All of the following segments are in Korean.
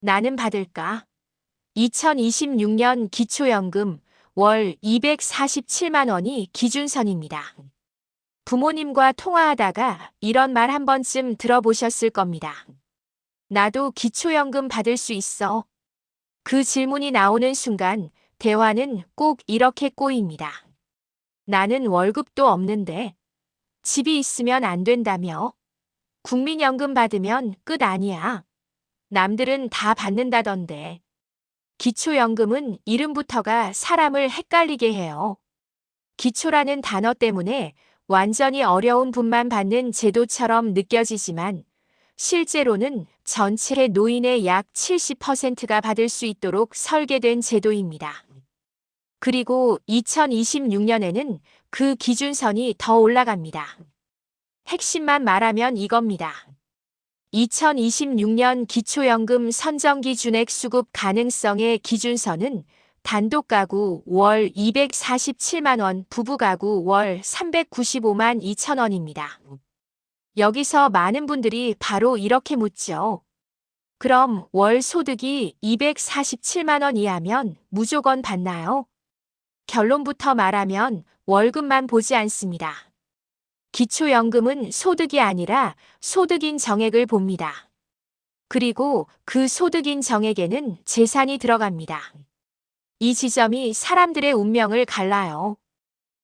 나는 받을까? 2026년 기초연금 월 247만 원이 기준선입니다. 부모님과 통화하다가 이런 말 한 번쯤 들어보셨을 겁니다. 나도 기초연금 받을 수 있어. 그 질문이 나오는 순간 대화는 꼭 이렇게 꼬입니다. 나는 월급도 없는데 집이 있으면 안 된다며? 국민연금 받으면 끝 아니야. 남들은 다 받는다던데. 기초연금은 이름부터가 사람을 헷갈리게 해요. 기초라는 단어 때문에 완전히 어려운 분만 받는 제도처럼 느껴지지만 실제로는 전체 노인의 약 70%가 받을 수 있도록 설계된 제도입니다. 그리고 2026년에는 그 기준선이 더 올라갑니다. 핵심만 말하면 이겁니다. 2026년 기초연금 선정기준액 수급 가능성의 기준선은 단독가구 월 247만 원, 부부가구 월 395만 2천 원입니다. 여기서 많은 분들이 바로 이렇게 묻죠. 그럼 월 소득이 247만 원 이하면 무조건 받나요? 결론부터 말하면 월급만 보지 않습니다. 기초연금은 소득이 아니라 소득인 정액을 봅니다. 그리고 그 소득인 정액에는 재산이 들어갑니다. 이 지점이 사람들의 운명을 갈라요.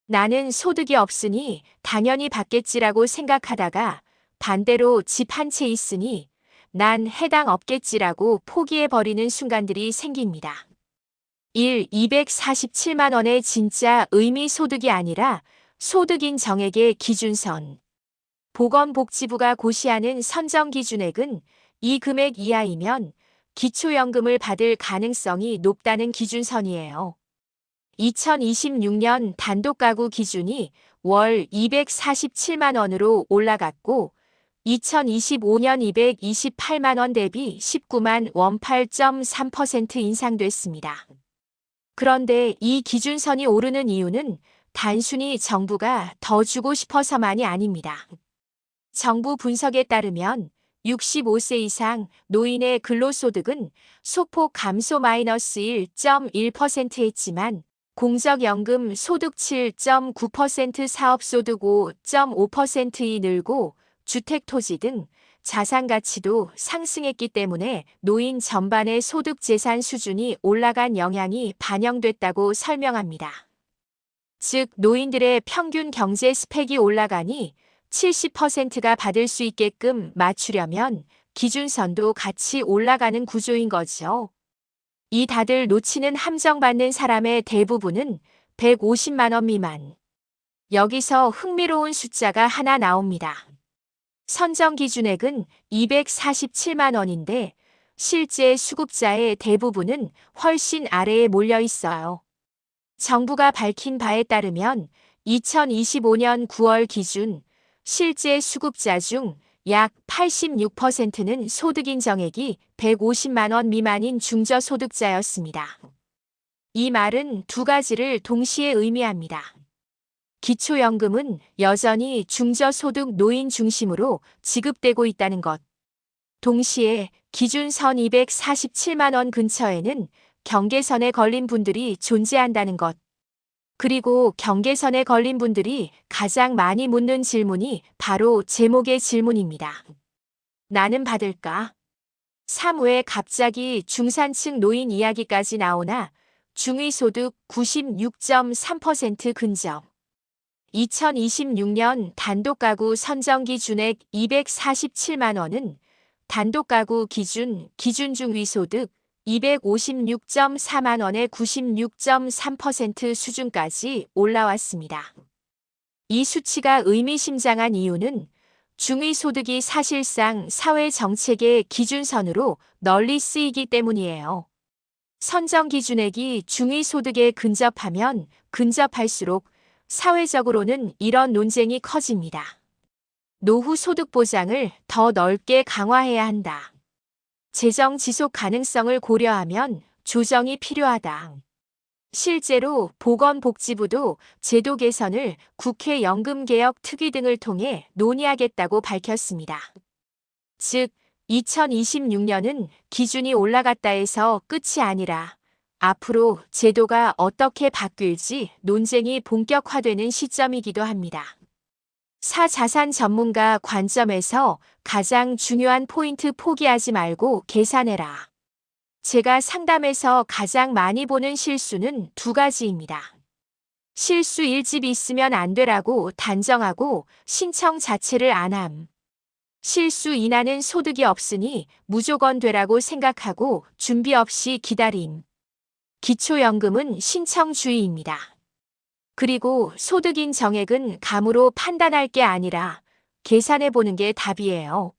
나는 소득이 없으니 당연히 받겠지라고 생각하다가 반대로 집 한 채 있으니 난 해당 없겠지라고 포기해버리는 순간들이 생깁니다. 247만 원의 진짜 의미 소득이 아니라 소득인 정액의 기준선. 보건복지부가 고시하는 선정기준액은 이 금액 이하이면 기초연금을 받을 가능성이 높다는 기준선이에요. 2026년 단독가구 기준이 월 247만 원으로 올라갔고 2025년 228만 원 대비 19만 원 8.3% 인상됐습니다. 그런데 이 기준선이 오르는 이유는 단순히 정부가 더 주고 싶어서만이 아닙니다. 정부 분석에 따르면 65세 이상 노인의 근로소득은 소폭 감소 -1.1% 했지만 공적연금 소득 7.9%, 사업소득 5.5%이 늘고 주택토지 등 자산가치도 상승했기 때문에 노인 전반의 소득 재산 수준이 올라간 영향이 반영됐다고 설명합니다. 즉, 노인들의 평균 경제 스펙이 올라가니 70%가 받을 수 있게끔 맞추려면 기준선도 같이 올라가는 구조인 거죠. 이 다들 놓치는 함정받는 사람의 대부분은 150만 원 미만. 여기서 흥미로운 숫자가 하나 나옵니다. 선정기준액은 247만 원인데 실제 수급자의 대부분은 훨씬 아래에 몰려 있어요. 정부가 밝힌 바에 따르면 2025년 9월 기준 실제 수급자 중 약 86%는 소득인 정액이 150만 원 미만인 중저소득자였습니다. 이 말은 두 가지를 동시에 의미합니다. 기초연금은 여전히 중저소득 노인 중심으로 지급되고 있다는 것. 동시에 기준선 247만 원 근처에는 경계선에 걸린 분들이 존재한다는 것. 그리고 경계선에 걸린 분들이 가장 많이 묻는 질문이 바로 제목의 질문입니다. 나는 받을까? 3회 갑자기 중산층 노인 이야기까지 나오나 중위소득 96.3% 근접. 2026년 단독가구 선정기준액 247만 원은 단독가구 기준 중위소득 256.4만 원의 96.3% 수준까지 올라왔습니다. 이 수치가 의미심장한 이유는 중위소득이 사실상 사회정책의 기준선으로 널리 쓰이기 때문이에요. 선정기준액이 중위소득에 근접하면 근접할수록 사회적으로는 이런 논쟁이 커집니다. 노후 소득 보장을 더 넓게 강화해야 한다. 재정 지속 가능성을 고려하면 조정이 필요하다. 실제로 보건복지부도 제도 개선을 국회 연금개혁 특위 등을 통해 논의하겠다고 밝혔습니다. 즉, 2026년은 기준이 올라갔다 해서 끝이 아니라 앞으로 제도가 어떻게 바뀔지 논쟁이 본격화되는 시점이기도 합니다. 사자산 전문가 관점에서 가장 중요한 포인트 포기하지 말고 계산해라. 제가 상담에서 가장 많이 보는 실수는 두 가지입니다. 실수 1집 있으면 안 되라고 단정하고 신청 자체를 안 함. 실수 2나는 소득이 없으니 무조건 되라고 생각하고 준비 없이 기다림. 기초연금은 신청주의입니다. 그리고 소득인 정액은 감으로 판단할 게 아니라 계산해 보는 게 답이에요.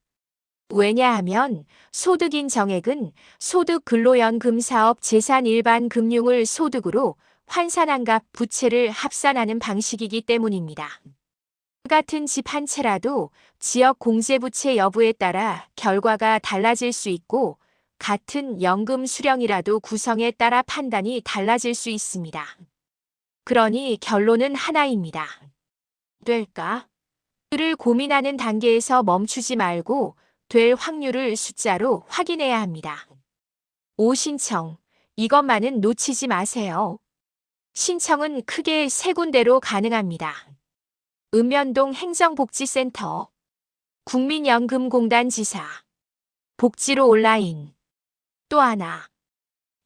왜냐하면 소득인 정액은 소득 근로연금 사업 재산 일반 금융을 소득으로 환산한 값 부채를 합산하는 방식이기 때문입니다. 같은 집 한 채라도 지역 공제부채 여부에 따라 결과가 달라질 수 있고 같은 연금 수령이라도 구성에 따라 판단이 달라질 수 있습니다. 그러니 결론은 하나입니다. 될까? 를 고민하는 단계에서 멈추지 말고 될 확률을 숫자로 확인해야 합니다. 5. 신청. 이것만은 놓치지 마세요. 신청은 크게 세 군데로 가능합니다. 읍면동 행정복지센터, 국민연금공단 지사, 복지로 온라인. 또 하나,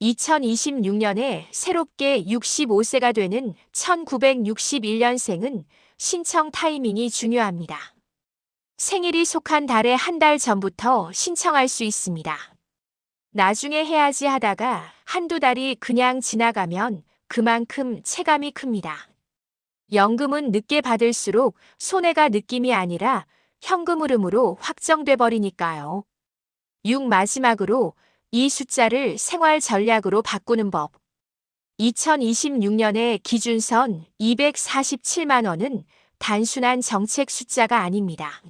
2026년에 새롭게 65세가 되는 1961년생은 신청 타이밍이 중요합니다. 생일이 속한 달의 한 달 전부터 신청할 수 있습니다. 나중에 해야지 하다가 한두 달이 그냥 지나가면 그만큼 체감이 큽니다. 연금은 늦게 받을수록 손해가 느낌이 아니라 현금 흐름으로 확정돼 버리니까요. 6. 마지막으로 이 숫자를 생활 전략으로 바꾸는 법. 2026년의 기준선 247만 원은 단순한 정책 숫자가 아닙니다.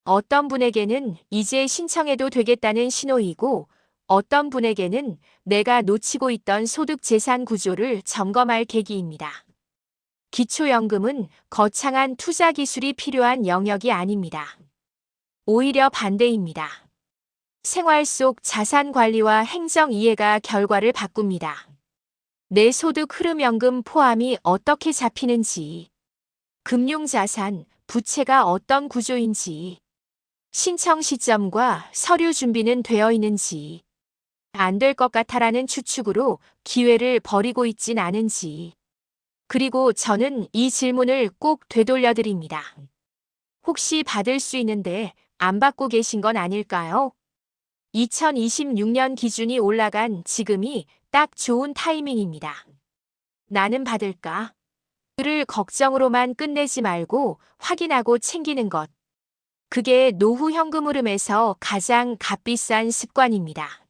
어떤 분에게는 이제 신청해도 되겠다는 신호이고 어떤 분에게는 내가 놓치고 있던 소득 재산 구조를 점검할 계기입니다. 기초연금은 거창한 투자 기술이 필요한 영역이 아닙니다. 오히려 반대입니다. 생활 속 자산 관리와 행정 이해가 결과를 바꿉니다. 내 소득 흐름연금 포함이 어떻게 잡히는지, 금융자산, 부채가 어떤 구조인지, 신청 시점과 서류 준비는 되어 있는지, 안 될 것 같아라는 추측으로 기회를 버리고 있진 않은지, 그리고 저는 이 질문을 꼭 되돌려 드립니다. 혹시 받을 수 있는데 안 받고 계신 건 아닐까요? 2026년 기준이 올라간 지금이 딱 좋은 타이밍입니다. 나는 받을까? 를 걱정으로만 끝내지 말고 확인하고 챙기는 것. 그게 노후 현금 흐름에서 가장 값비싼 습관입니다.